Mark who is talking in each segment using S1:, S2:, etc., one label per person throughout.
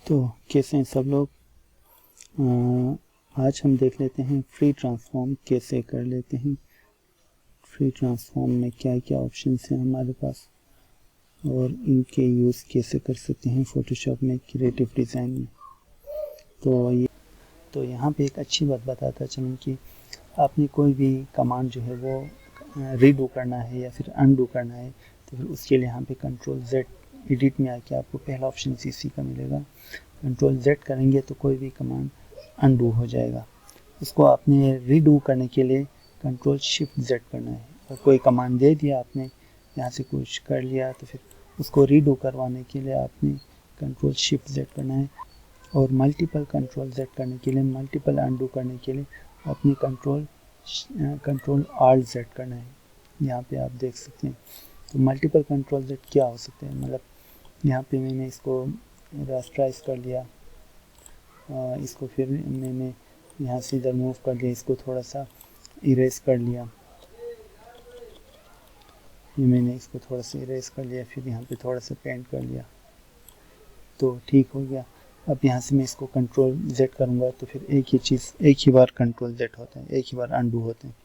S1: तो कैसे हैं सब लोग। आज हम देख लेते हैं फ्री ट्रांसफॉर्म कैसे कर लेते हैं। फ्री ट्रांसफॉर्म में क्या क्या ऑप्शंस हैं हमारे पास और इनके यूज़ कैसे कर सकते हैं फ़ोटोशॉप में, क्रिएटिव डिज़ाइन में। तो यहाँ पे एक अच्छी बात बताता चलूँ कि आपने कोई भी कमांड जो है वो रीडू करना है या फिर अनडू करना है, तो फिर उसके लिए यहाँ पे कंट्रोल Z एडिट में आके आपको पहला ऑप्शन इसी का मिलेगा। कंट्रोल Z करेंगे तो कोई भी कमांड अनडू हो जाएगा। उसको आपने रीडू करने के लिए कंट्रोल शिफ्ट Z करना है। और कोई कमांड दे दिया आपने, यहाँ से कुछ कर लिया, तो फिर उसको रीडू करवाने के लिए आपने कंट्रोल शिफ्ट Z करना है। और मल्टीपल कंट्रोल Z करने के लिए, मल्टीपल अनडू करने के लिए अपने कंट्रोल आल्ट Z करना है। यहाँ पे आप देख सकते हैं। तो मल्टीपल कंट्रोल Z क्या हो सकते हैं, मतलब यहाँ पे मैंने इसको रास्टराइज कर लिया, इसको फिर मैंने यहाँ से इधर मूव कर लिया, इसको थोड़ा सा इरेज कर लिया, ये मैंने इसको थोड़ा सा इरेज कर लिया, फिर यहाँ पे थोड़ा सा पेंट कर लिया, तो ठीक हो गया। अब यहाँ से मैं इसको कंट्रोल Z करूँगा तो फिर एक ही बार कंट्रोल Z होता है, एक ही बार अनडू होते हैं,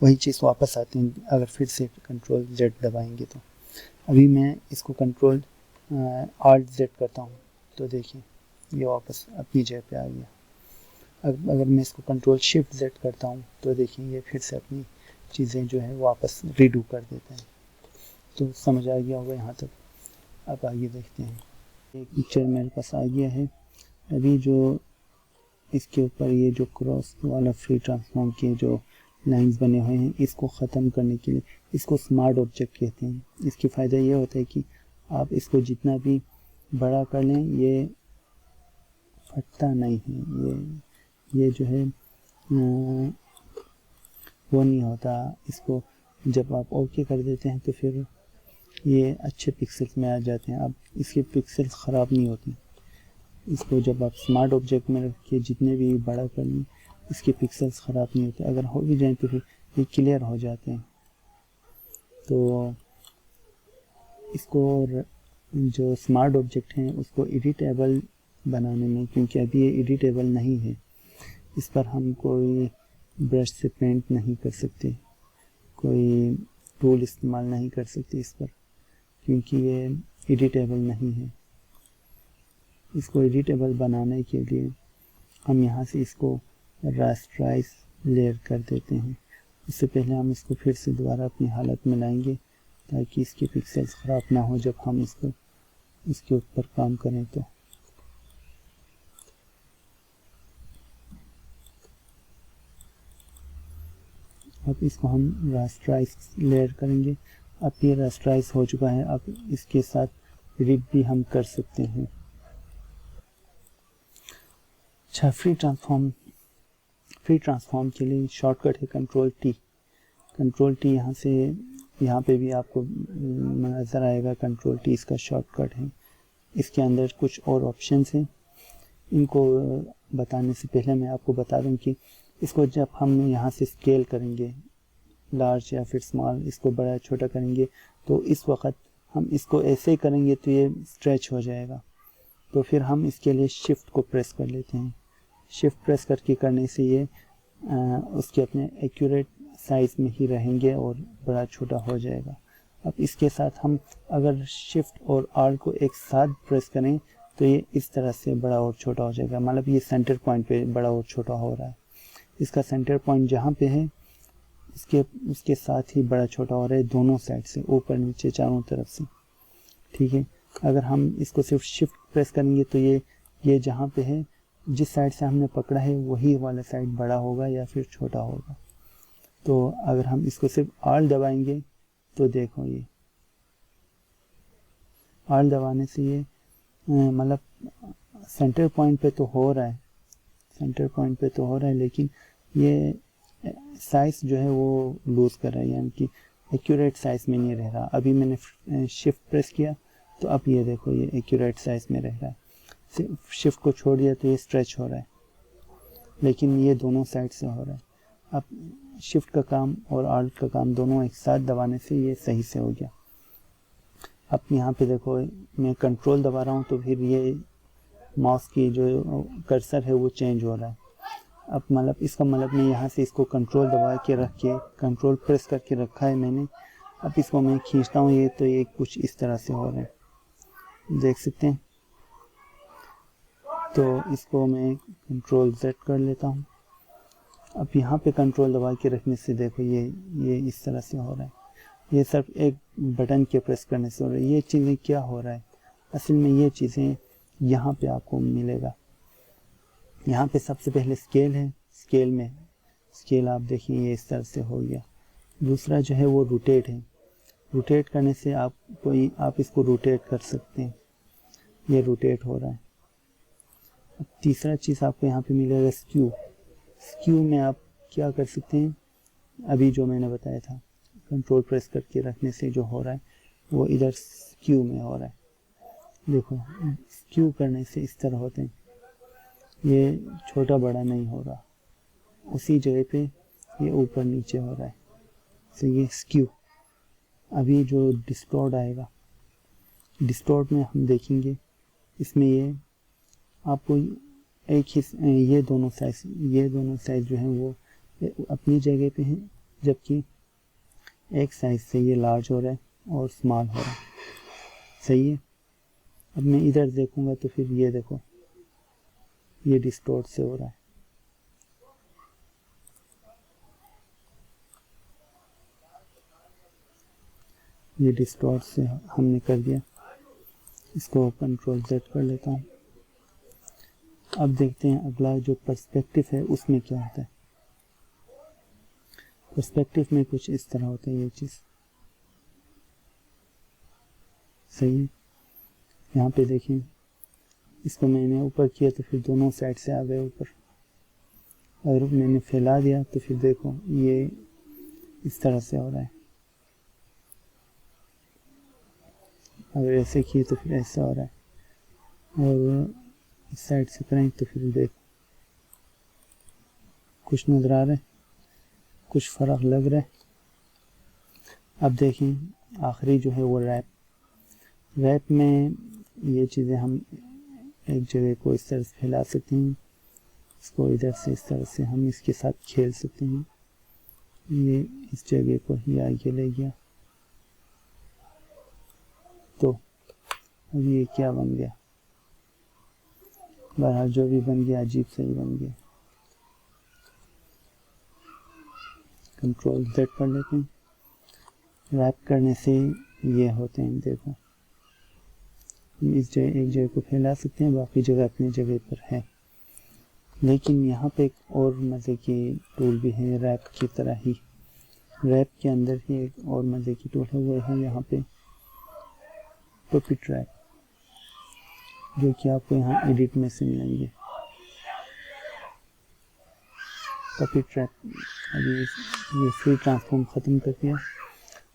S1: वही चीज़ वापस आती है अगर फिर से कंट्रोल Z दबाएंगे। तो अभी मैं इसको कंट्रोल आल्ट Z करता हूँ, तो देखिए ये वापस अपनी जगह पे आ गया। अगर मैं इसको कंट्रोल शिफ्ट Z करता हूँ तो देखिए ये फिर से अपनी चीज़ें जो है वापस रीडू कर देते हैं। तो समझ आ गया होगा यहाँ तक। अब आगे देखते हैं। एक पिक्चर मेरे पास आ गया है। अभी जो इसके ऊपर ये जो क्रॉस वाला फ्री ट्रांसफॉर्म के जो लाइंस बने हुए हैं, इसको ख़त्म करने के लिए इसको स्मार्ट ऑब्जेक्ट कहते हैं। इसकी फ़ायदा ये होता है कि आप इसको जितना भी बड़ा कर लें ये फटता नहीं है, ये जो है वो नहीं होता। इसको जब आप ओके कर देते हैं तो फिर ये अच्छे पिक्सल्स में आ जाते हैं। अब इसके पिक्सल्स ख़राब नहीं होते। इसको जब आप स्मार्ट ऑब्जेक्ट में रख के जितने भी बड़ा कर लें, इसके पिक्सल्स ख़राब नहीं होते। अगर हो भी जाए तो फिर ये क्लियर हो जाते हैं। तो इसको जो स्मार्ट ऑब्जेक्ट हैं उसको एडिटेबल बनाने में, क्योंकि अभी ये एडिटेबल नहीं है, इस पर हम कोई ब्रश से पेंट नहीं कर सकते, कोई टूल इस्तेमाल नहीं कर सकते इस पर, क्योंकि ये एडिटेबल नहीं है। इसको एडिटेबल बनाने के लिए हम यहाँ से इसको रास्टराइज लेयर कर देते हैं। उससे पहले हम इसको फिर से दोबारा अपनी हालत में लाएंगे ताकि इसके पिक्सल्स ख़राब ना हो जब हम इसके ऊपर काम करें। तो अब इसको हम रास्टराइज लेयर करेंगे। अब ये रास्टराइज हो चुका है। अब इसके साथ एडिट भी हम कर सकते हैं। अच्छा, फ्री ट्रांसफॉर्म के लिए शॉर्टकट है कंट्रोल टी। यहाँ पे भी आपको नज़र आएगा कंट्रोल टी इसका शॉर्टकट है। इसके अंदर कुछ और ऑप्शंस हैं। इनको बताने से पहले मैं आपको बता दूं कि इसको जब हम यहाँ से स्केल करेंगे, लार्ज या फिर स्मॉल, इसको बड़ा छोटा करेंगे, तो इस वक्त हम इसको ऐसे ही करेंगे तो ये स्ट्रेच हो जाएगा। तो फिर हम इसके लिए शिफ्ट को प्रेस कर लेते हैं। शिफ्ट प्रेस करने से ये उसके अपने एक्यूरेट साइज़ में ही रहेंगे और बड़ा छोटा हो जाएगा। अब इसके साथ हम अगर शिफ्ट और आल्ट को एक साथ प्रेस करें तो ये इस तरह से बड़ा और छोटा हो जाएगा। मतलब ये सेंटर पॉइंट पे बड़ा और छोटा हो रहा है। इसका सेंटर पॉइंट जहाँ पे है उसके साथ ही बड़ा छोटा हो रहा है, दोनों साइड से, ऊपर नीचे चारों तरफ से। ठीक है। अगर हम इसको सिर्फ शिफ्ट प्रेस करेंगे तो ये जहाँ पे है, जिस साइड से हमने पकड़ा है वही वाला साइड बड़ा होगा या फिर छोटा होगा। तो अगर हम इसको सिर्फ आल्ट दबाएंगे तो देखो ये आल्ट दबाने से ये मतलब सेंटर पॉइंट पे तो हो रहा है, लेकिन ये साइज़ जो है वो लूज़ कर रहा है, यानी कि एक्यूरेट साइज़ में नहीं रह रहा। अभी मैंने शिफ्ट प्रेस किया तो अब ये देखो ये एक्यूरेट साइज़ में रह रहा है। शिफ्ट को छोड़ दिया तो ये स्ट्रेच हो रहा है, लेकिन ये दोनों साइड से हो रहा है। अब शिफ्ट का काम और आल्ट का काम दोनों एक साथ दबाने से ये सही से हो गया। अब यहाँ पे देखो मैं कंट्रोल दबा रहा हूँ तो फिर ये माउस की जो कर्सर है वो चेंज हो रहा है। अब मतलब इसका मतलब मैं यहाँ से इसको कंट्रोल दबा के रख के कंट्रोल प्रेस करके रखा है मैंने। अब इसको मैं खींचता हूँ ये तो ये कुछ इस तरह से हो रहा है, देख सकते हैं। तो इसको मैं कंट्रोल Z कर लेता हूँ। अब यहाँ पे कंट्रोल दबा के रखने से देखो ये इस तरह से हो रहा है। ये सिर्फ एक बटन के प्रेस करने से हो रहा है। ये चीज़ें क्या हो रहा है असल में, ये चीज़ें यहाँ पे आपको मिलेगा। यहाँ पे सबसे पहले स्केल है, स्केल आप देखिए ये इस तरह से हो गया। दूसरा जो है वो रोटेट है, रोटेट करने से आप इसको रोटेट कर सकते हैं, ये रोटेट हो रहा है। अब तीसरा चीज़ आपको यहाँ पे मिलेगा स्क्यू में आप क्या कर सकते हैं, अभी जो मैंने बताया था कंट्रोल प्रेस करके रखने से जो हो रहा है वो इधर स्क्यू में हो रहा है। देखो स्क्यू करने से इस तरह होते हैं, ये छोटा बड़ा नहीं हो रहा, उसी जगह पे ये ऊपर नीचे हो रहा है। तो ये स्क्यू। अभी जो डिस्टॉर्ट आएगा, डिस्टॉर्ट में हम देखेंगे इसमें ये आपको एक ही ये दोनों साइज जो हैं वो अपनी जगह पे हैं, जबकि एक साइज से ये लार्ज हो रहा है और स्मॉल हो रहा है। सही है। अब मैं इधर देखूंगा तो फिर ये देखो ये डिस्टॉर्ट से हो रहा है। ये डिस्टॉर्ट से हमने कर दिया। इसको कंट्रोल Z कर लेता हूँ। अब देखते हैं अगला जो पर्सपेक्टिव है उसमें क्या होता है। पर्सपेक्टिव में कुछ इस तरह होता है ये चीज़। सही है। यहाँ पे देखिए इसको मैंने ऊपर किया तो फिर दोनों साइड से आ गए ऊपर, अगर मैंने फैला दिया तो फिर देखो ये इस तरह से हो रहा है। अगर ऐसे किए तो फिर ऐसा हो रहा है, और इस साइड से करें तो फिर देखो कुछ नज़र आ रहा है, कुछ फ़र्क लग रहा है। अब देखें आखिरी जो है वो रैप में ये चीज़ें हम एक जगह को इस तरह से फैला सकते हैं, इसको इधर से इस तरह से हम इसके साथ खेल सकते हैं। ये इस जगह को ही आगे ले गया तो अब ये क्या बन गया, बहरहाल जो भी बन गया अजीब से ही बन गया। कंट्रोल Z कर लेते हैं। रैप करने से ये होते हैं, देखो इस जगह एक जगह को फैला सकते हैं, बाकी जगह अपनी जगह पर है। लेकिन यहाँ पे एक और मज़े की टूल भी है रैप की तरह ही। रैप के अंदर ही एक और मज़े की टूल है, वो है यहाँ पे पपेट रैप, जो कि आपको यहाँ एडिट में से मिलेंगे। पपेट रैप अभी ये फ्री ट्रांसफॉर्म ख़त्म कर दिया।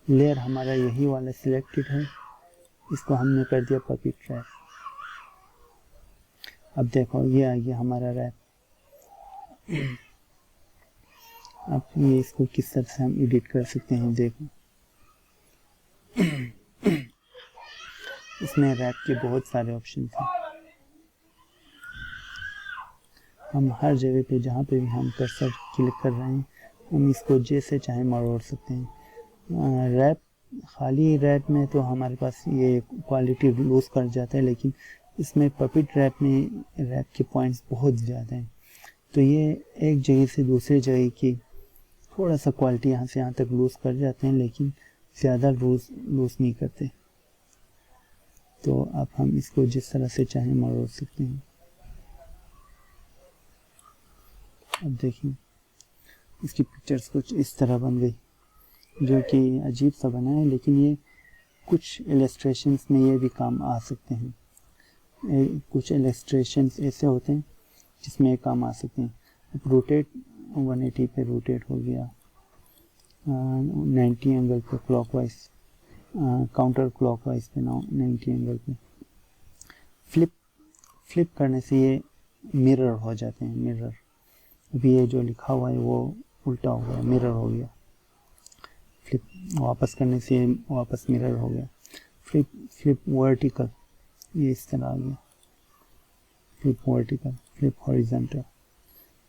S1: लेयर हमारा यही वाला सिलेक्टेड है, इसको हमने कर दिया पपेट रैप। अब देखो ये आ गया हमारा रैप। अब ये इसको किस तरह से हम एडिट कर सकते हैं, देखो इसमें रैप के बहुत सारे ऑप्शन हैं। हम हर जगह पे जहाँ पे भी हम कर्सर क्लिक कर रहे हैं हम इसको जैसे चाहे मरोड़ सकते हैं। रैप खाली रैप में तो हमारे पास ये क्वालिटी लूज कर जाता है, लेकिन इसमें पपेट रैप में रैप के पॉइंट्स बहुत ज़्यादा हैं, तो ये एक जगह से दूसरी जगह की थोड़ा सा क्वालिटी यहाँ से यहाँ तक लूज कर जाते हैं, लेकिन ज़्यादा लूज नहीं करते। तो अब हम इसको जिस तरह से चाहें मरोड़ सकते हैं। अब देखिए इसकी पिक्चर्स कुछ इस तरह बन गई, जो कि अजीब सा बना है, लेकिन ये कुछ इलस्ट्रेशंस में ये भी काम आ सकते हैं। कुछ इलस्ट्रेशंस ऐसे होते हैं जिसमें काम आ सकते हैं। अब रोटेट 180 पे रोटेट हो गया, 90 एंगल पे क्लॉकवाइज, काउंटर क्लॉकवाइज पे 90 एंगल पे। फ्लिप करने से ये मिरर हो जाते हैं, मिरर। अभी ये जो लिखा हुआ है वो उल्टा हो गया, मिरर हो गया। फ्लिप वापस करने से वापस मिरर हो गया। फ्लिप वर्टिकल, ये इस तरह आ गया। Flip vertical, flip horizontal.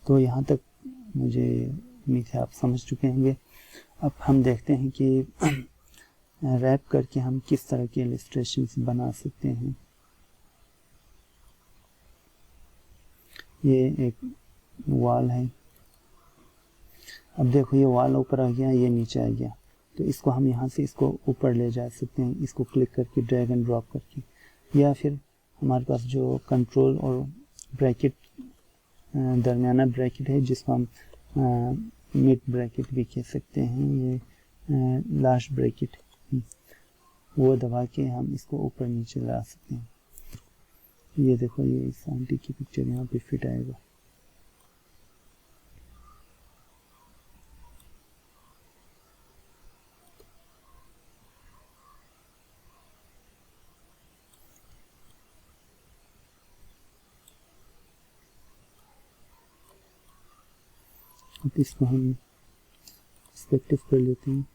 S1: तो यहाँ तक मुझे उम्मीद है आप समझ चुके होंगे। अब हम देखते हैं कि रैप करके हम किस तरह के इलस्ट्रेशंस बना सकते हैं। ये एक वॉल है। अब देखो ये वॉल ऊपर आ गया, ये नीचे आ गया, तो इसको हम यहाँ से इसको ऊपर ले जा सकते हैं, इसको क्लिक करके ड्रैग एंड ड्रॉप करके, या फिर हमारे पास जो कंट्रोल और ब्रैकेट दरमियाना ब्रैकेट है जिसको हम मिड ब्रैकेट भी कह सकते हैं, ये लास्ट ब्रैकेट, वो दबा के हम इसको ऊपर नीचे ला सकते हैं। ये देखो ये इस आंटी की पिक्चर यहाँ पे फिट आएगा। अब इसको हम पर्सपेक्टिव कर लेते हैं।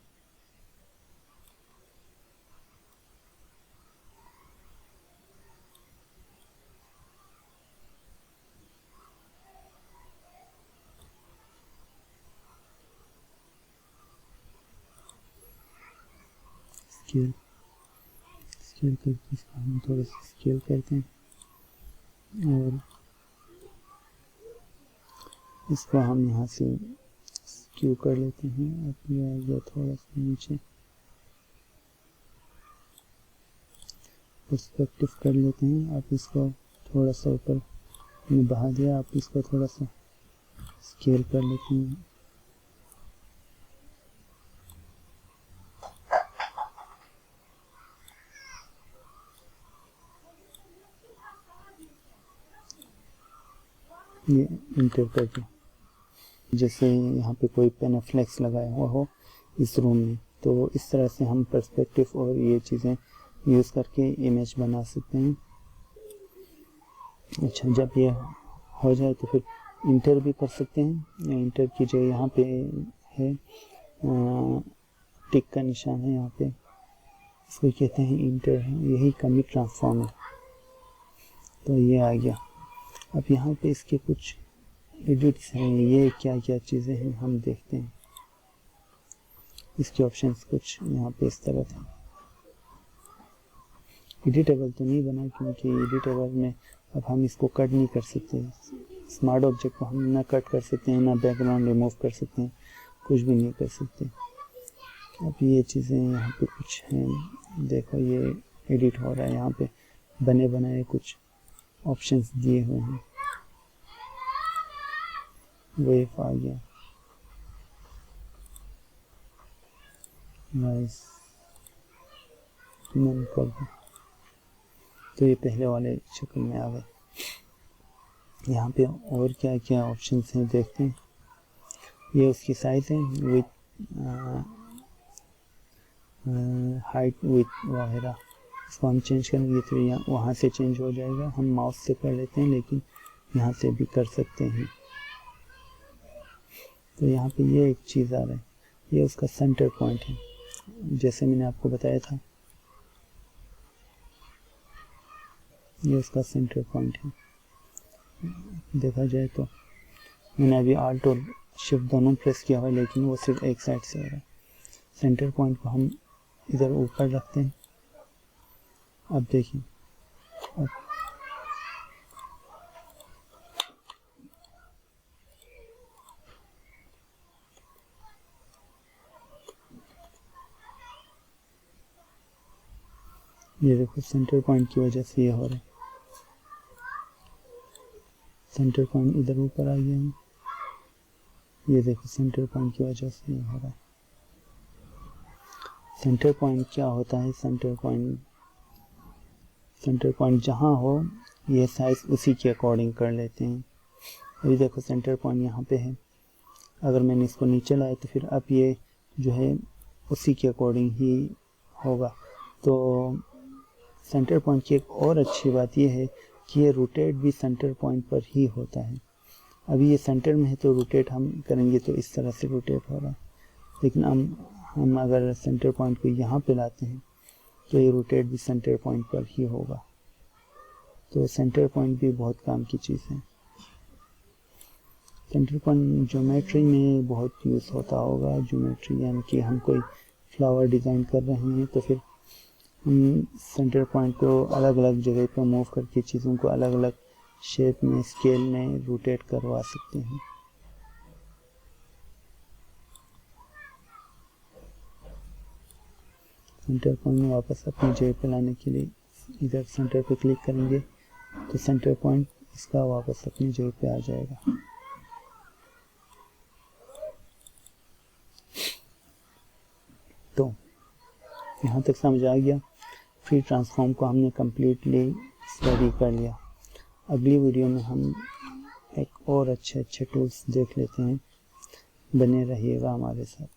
S1: स्केल करके इसको हम थोड़ा सा स्केल करते हैं और इसको हम यहाँ से स्क्यू कर लेते हैं। अब ये आ गया थोड़ा सा नीचे, पर्सपेक्टिव कर लेते हैं। आप इसको थोड़ा सा ऊपर बढ़ा दिया, आप इसको थोड़ा सा स्केल कर लेते हैं। ये इंटर करके, जैसे यहाँ पे कोई पेनाफ्लेक्स लगाया हुआ हो इस रूम में, तो इस तरह से हम पर्सपेक्टिव और ये चीज़ें यूज़ करके इमेज बना सकते हैं। अच्छा, जब ये हो जाए तो फिर इंटर भी कर सकते हैं। इंटर की जो यहाँ पे है टिक का निशान है, यहाँ पे इसको कहते हैं इंटर है, यही कमिट ट्रांसफॉर्म है। तो ये आ गया। अब यहाँ पे इसके कुछ एडिट्स हैं, ये क्या क्या चीज़ें हैं हम देखते हैं। इसके ऑप्शंस कुछ यहाँ पे इस तरह थे। एडिटेबल तो नहीं बना क्योंकि एडिटेबल में अब हम इसको कट नहीं कर सकते। स्मार्ट ऑब्जेक्ट को हम ना कट कर सकते हैं, ना बैकग्राउंड रिमूव कर सकते हैं, कुछ भी नहीं कर सकते। अब ये चीज़ें यहाँ पे कुछ हैं, देखो ये एडिट हो रहा है, यहाँ पे बने बनाए कुछ ऑप्शंस दिए हुए हैं। वेव आ गया, नाइस, नन कर दो, तो ये पहले वाले शक्ल में आ गए। यहाँ पे और क्या क्या ऑप्शंस हैं देखते हैं। ये उसकी साइज है, विथ हाइट विथ वगैरह, इसको हम चेंज करेंगे तो यहाँ वहाँ से चेंज हो जाएगा। हम माउस से कर लेते हैं लेकिन यहाँ से भी कर सकते हैं। तो यहाँ पे ये एक चीज़ आ रहा है, ये उसका सेंटर पॉइंट है, जैसे मैंने आपको बताया था, ये उसका सेंटर पॉइंट है। देखा जाए तो मैंने अभी आल्ट और शिफ्ट दोनों प्रेस किया हुआ है, लेकिन वो सिर्फ एक साइड से हो रहा है। सेंटर पॉइंट को हम इधर ऊपर रखते हैं। अब देखिए, अब ये देखो सेंटर पॉइंट की वजह से ये हो रहा है। सेंटर पॉइंट इधर ऊपर आ गया है, ये देखो सेंटर पॉइंट की वजह से ये हो रहा है। सेंटर पॉइंट क्या होता है? सेंटर पॉइंट जहाँ हो ये साइज उसी के अकॉर्डिंग कर लेते हैं। अभी देखो सेंटर पॉइंट यहाँ पे है, अगर मैंने इसको नीचे लाया तो फिर अब ये जो है उसी के अकॉर्डिंग ही होगा। तो सेंटर पॉइंट की एक और अच्छी बात ये है कि ये रोटेट भी सेंटर पॉइंट पर ही होता है। अभी ये सेंटर में है तो रोटेट हम करेंगे तो इस तरह से रोटेट हो रहा है, लेकिन हम अगर सेंटर पॉइंट को यहाँ पे लाते हैं तो ये रोटेट भी सेंटर पॉइंट पर ही होगा। तो सेंटर पॉइंट भी बहुत काम की चीज़ है। सेंटर पॉइंट ज्योमेट्री में बहुत यूज़ होता होगा। ज्योमेट्री यानी कि हम कोई फ्लावर डिज़ाइन कर रहे हैं तो फिर हम सेंटर पॉइंट को अलग अलग जगह पर मूव करके चीज़ों को अलग अलग शेप में, स्केल में रोटेट करवा सकते हैं। सेंटर पॉइंट में वापस अपनी जगह पर लाने के लिए इधर सेंटर पे क्लिक करेंगे तो सेंटर पॉइंट इसका वापस अपनी जगह पे आ जाएगा। तो यहाँ तक समझ आ गया। फ्री ट्रांसफॉर्म को हमने कम्प्लीटली स्टडी कर लिया। अगली वीडियो में हम एक और अच्छे टूल्स देख लेते हैं। बने रहिएगा हमारे साथ।